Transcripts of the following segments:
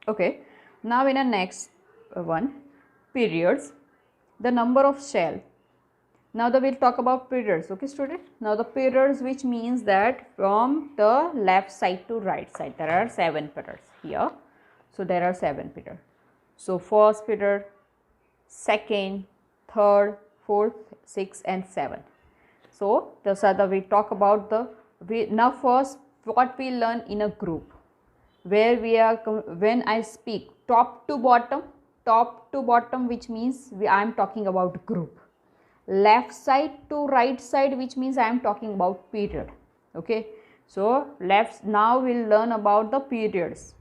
Okay, now in the next one, periods, the number of shell. Now we'll talk about periods. Okay student, now the periods, which means that from the left side to right side there are 7 periods here. So there are 7 periods. So first period, second, third, fourth, 6 and 7. So those are the, we talk about the, now first what we learn in a group, where we are, when I speak top to bottom, which means I am talking about group. Left side to right side, which means I am talking about period. Okay, so now we'll learn about the periods.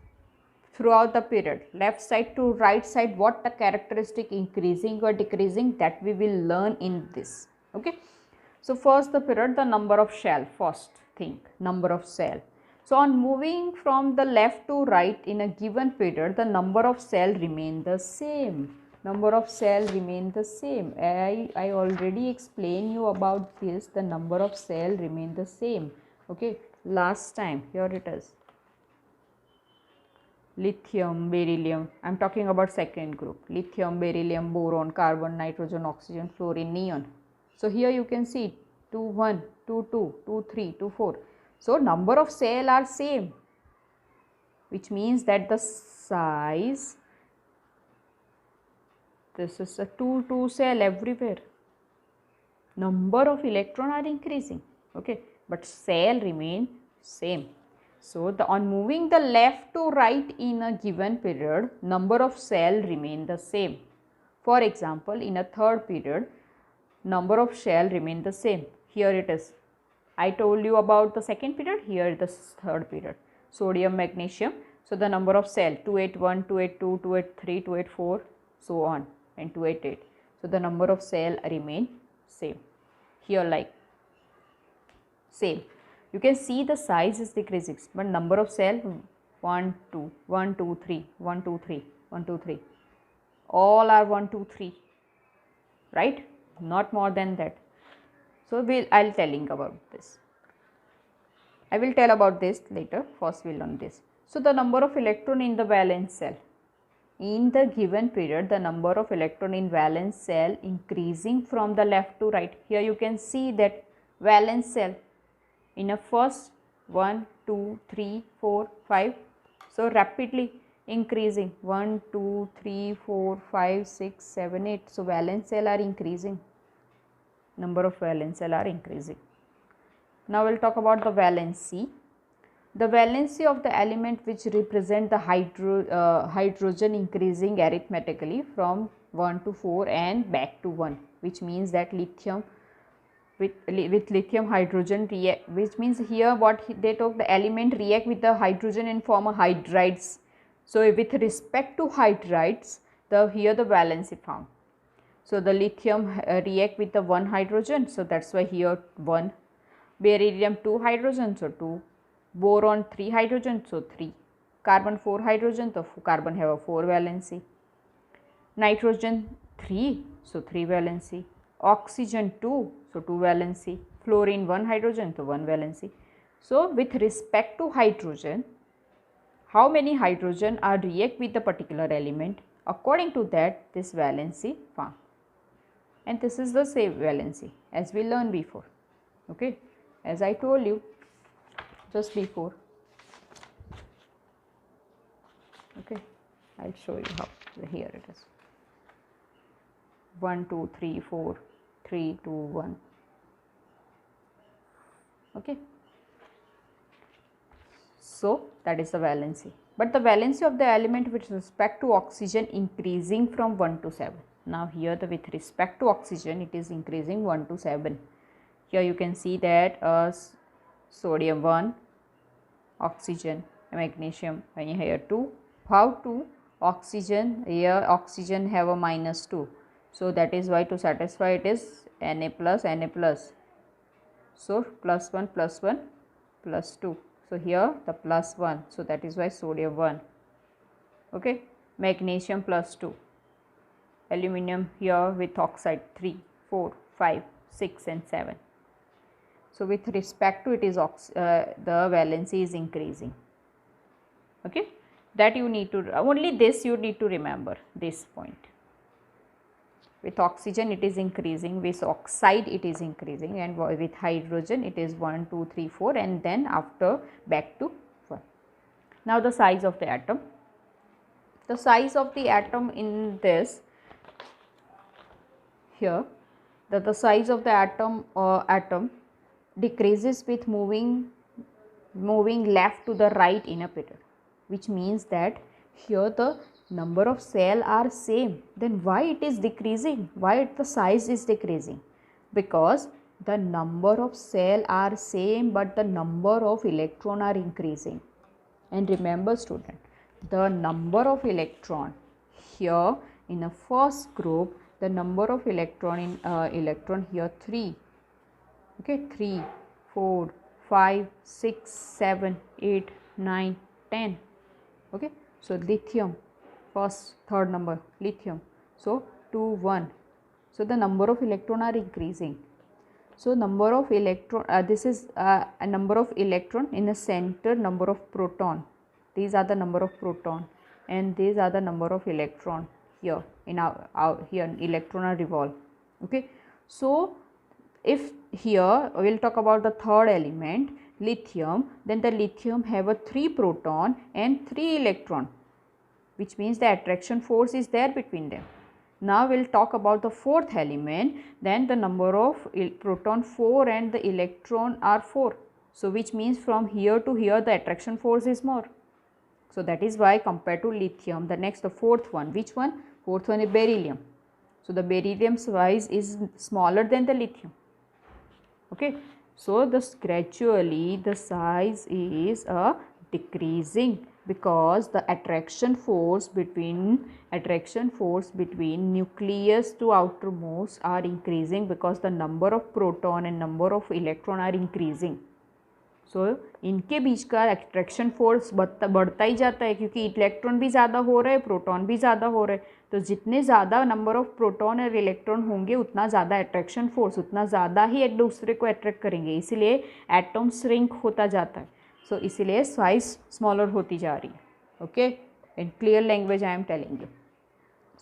Throughout the period, left side to right side, what the characteristic increasing or decreasing, that we will learn in this. Okay, so first the period, the number of shell, first thing, number of cell. So on moving from the left to right in a given period, the number of cell remain the same. Number of cell remain the same. I already explained you about this, the number of cell remain the same. Okay, last time, here it is. Lithium, beryllium, I am talking about second group, lithium, beryllium, boron, carbon, nitrogen, oxygen, fluorine, neon. So here you can see 2 1, 2 2, 2 3, 2 4. So number of cell are same, which means that the size, this is a 2 2 cell everywhere. Number of electron are increasing, okay, but cell remain same. So on moving the left to right in a given period, number of cell remain the same. For example, in a third period, number of shell remain the same. Here it is. I told you about the second period, here the third period. Sodium, magnesium. So the number of cell 281, 282, 283, 284, so on, and 288. So the number of cell remain same. Here like same. You can see the size is decreasing, but number of cell 1 2 1 2 3 1 2 3 1 2 3, all are 1 2 3, right? Not more than that. So I'll telling about this. I will tell about this later. First we'll learn this. So the number of electron in the valence cell. In the given period, the number of electron in valence cell increasing from the left to right. Here you can see that valence cell in a first 1 2 3 4 5, so rapidly increasing 1 2 3 4 5 6 7 8. So valence cell are increasing, number of valence cell are increasing. Now we'll talk about the valency. The valency of the element which represent the hydrogen increasing arithmetically from 1 to 4 and back to 1, which means that lithium with lithium hydrogen react, which means here what they took, the element react with the hydrogen and form a hydrides. So with respect to hydrides, here the valency found. So the lithium react with the 1 hydrogen, so that's why here 1. Beryllium 2 hydrogen, so 2. Boron 3 hydrogen, so 3. Carbon 4 hydrogen, so carbon have a 4 valency. Nitrogen 3, so 3 valency. Oxygen 2, so 2 valency. Fluorine 1 hydrogen, so 1 valency. So with respect to hydrogen, how many hydrogen are react with the particular element, according to that this valency found. And this is the same valency as we learned before, okay, as I told you just before. Okay, I'll show you how. Here it is. 1 2 3 4 3 2 1. Okay, so that is the valency. But the valency of the element with respect to oxygen increasing from 1 to 7. Now here with respect to oxygen it is increasing 1 to 7. Here you can see that sodium 1, oxygen, magnesium, and here 2. How 2? Oxygen, here oxygen have a -2. So that is why to satisfy it is Na plus, Na plus. So +1 +1 +2. So here the +1. So that is why sodium 1. Okay. Magnesium +2. Aluminium here with oxide 3, 4, 5, 6 and 7. So with respect to it is the valency is increasing. Okay. That you need to, only this you need to remember, this point. With oxygen it is increasing, with oxide it is increasing, and with hydrogen it is 1, 2, 3, 4, and then after back to 1. Now the size of the atom. The size of the atom in this, here, the size of the atom decreases with moving left to the right in a period, which means that here the number of cell are same. Then why it is decreasing? Why the size is decreasing? Because the number of cell are same but the number of electron are increasing. And remember student, the number of electron here in the first group, the number of electron in electron here 3, okay, 3, 4, 5, 6, 7, 8, 9, 10, okay. So lithium, first, third number lithium, so 2, 1. So the number of electron are increasing. So number of electron, this is a number of electron in the center, number of proton. These are the number of proton, and these are the number of electron here in our here electron are revolve. Okay. So if here we will talk about the third element, lithium, then the lithium have a 3 proton and 3 electron, which means the attraction force is there between them. Now we will talk about the fourth element, then the number of proton 4 and the electron are 4. So which means from here to here the attraction force is more. So that is why compared to lithium, the next, the fourth one, which one? Fourth one is beryllium. So the beryllium size is smaller than the lithium. Okay. So this gradually the size is decreasing, because the attraction force between nucleus to outermost are increasing, because the number of proton and number of electron are increasing. So इनके बीच का attraction force बढ़ता ही जाता है, क्योंकि electron भी ज़्यादा हो रहे हैं, प्रोटॉन भी ज़्यादा हो रहे हैं. तो जितने ज़्यादा नंबर ऑफ प्रोटॉन और इलेक्ट्रॉन होंगे उतना ज़्यादा अट्रैक्शन फोर्स, उतना ज़्यादा ही एक दूसरे को अट्रैक्ट करेंगे, इसीलिए एटम श्रिंक होता जाता है. सो इसीलिए साइज स्मॉलर होती जा रही है. Okay, in clear language I am telling you.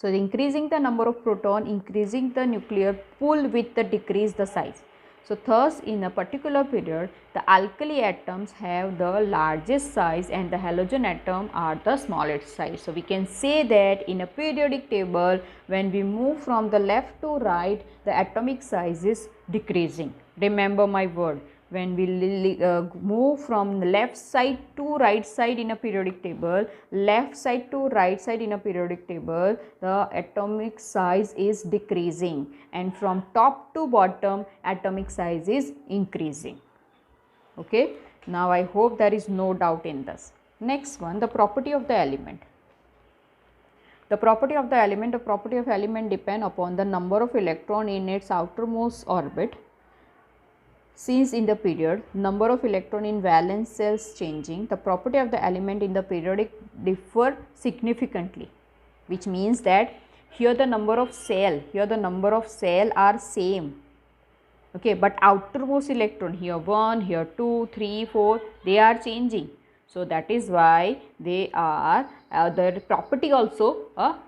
So increasing the number of proton, increasing the nuclear pull with the decrease the size. So thus in a particular period the alkali atoms have the largest size and the halogen atom are the smallest size. So we can say that in a periodic table when we move from the left to right the atomic size is decreasing. Remember my word. When we move from the left side to right side in a periodic table, left side to right side in a periodic table, the atomic size is decreasing, and from top to bottom atomic size is increasing. Okay. Now I hope there is no doubt in this. Next one, the property of the element. The property of the element depend upon the number of electron in its outermost orbit. Since in the period number of electron in valence cells changing, the property of the element in the periodic differ significantly, which means that here the number of cell are same, okay, but outermost electron here 1, here 2, 3, 4 they are changing. So that is why they are the property also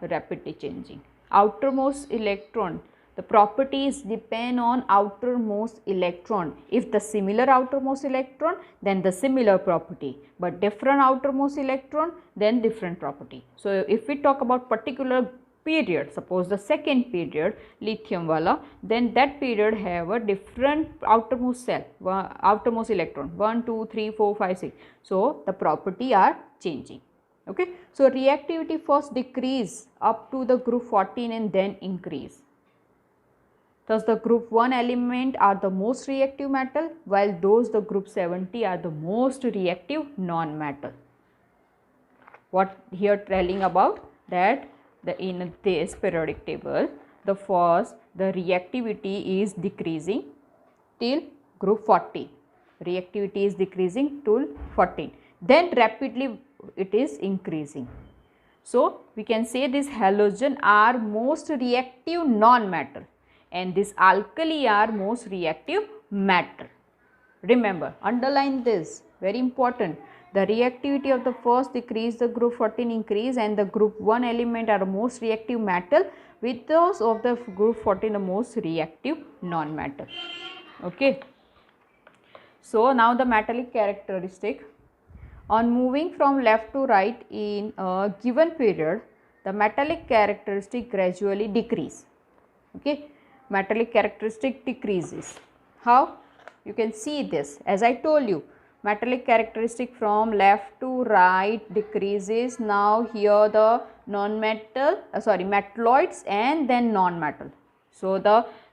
rapidly changing. Outermost electron, the properties depend on outermost electron. If the similar outermost electron, then the similar property, but different outermost electron, then different property. So if we talk about particular period, suppose the second period lithium wala, then that period have a different outermost cell, outermost electron 1, 2, 3, 4, 5, 6. So the property are changing. Okay. So reactivity first decrease up to the group 14 and then increase. Thus the group 1 element are the most reactive metal, while those the group 70 are the most reactive non-metal. What here telling about that in this periodic table, the reactivity is decreasing till group 14. Reactivity is decreasing till 14. Then rapidly it is increasing. So we can say this halogen are most reactive non-metal, and this alkali are most reactive metal. Remember, underline this, very important. The the reactivity of the first decrease, the group 14 increase, and the group 1 element are most reactive metal, with those of the group 14 the most reactive non-metal. Okay. So now the metallic characteristic. On moving from left to right in a given period, the metallic characteristic gradually decrease. Okay, metallic characteristic decreases. How? You can see this. As I told you, metallic characteristic from left to right decreases. Now here the non-metal, metalloids and then non-metal. So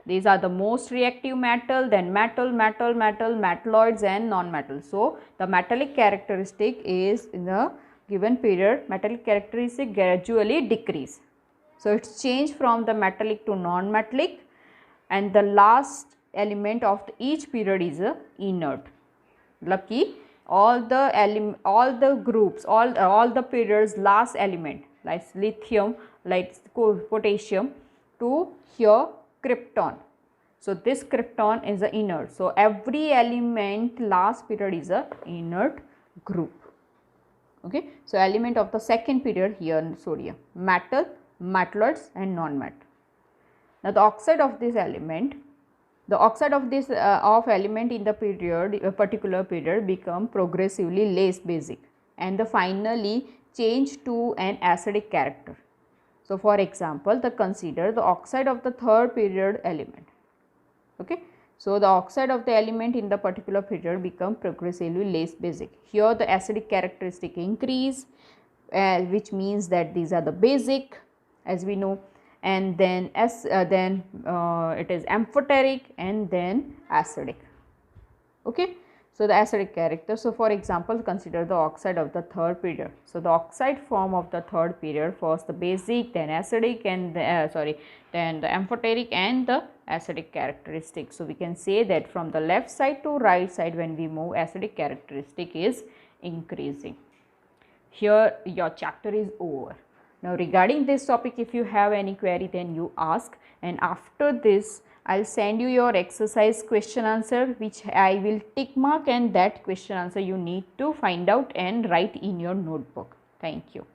these are the most reactive metal, then metalloids and non-metal. So the metallic characteristic is in the given period, metallic characteristic gradually decrease. So it's changed from the metallic to non-metallic, and the last element of each period is a inert. Lucky all the groups, all the periods last element like lithium, like potassium to here krypton. So this krypton is a inert. So every element last period is a inert group. Okay. So element of the second period here sodium, metal, metalloids and non-metal. Now the oxide of this element, of element in the period, a particular period, become progressively less basic and finally change to an acidic character. So for example, consider the oxide of the third period element. Okay. So the oxide of the element in the particular period become progressively less basic. Here the acidic characteristic increase, which means that these are the basic, as we know, and then it is amphoteric and then acidic. Okay. So the acidic character. So for example, consider the oxide of the third period. So the oxide form of the third period, first the basic, then acidic, and then the amphoteric and the acidic characteristic. So we can say that from the left side to right side, when we move, acidic characteristic is increasing. Here your chapter is over. Now regarding this topic, if you have any query, then you ask, and after this I will send you your exercise question answer, which I will tick mark, and that question answer you need to find out and write in your notebook. Thank you.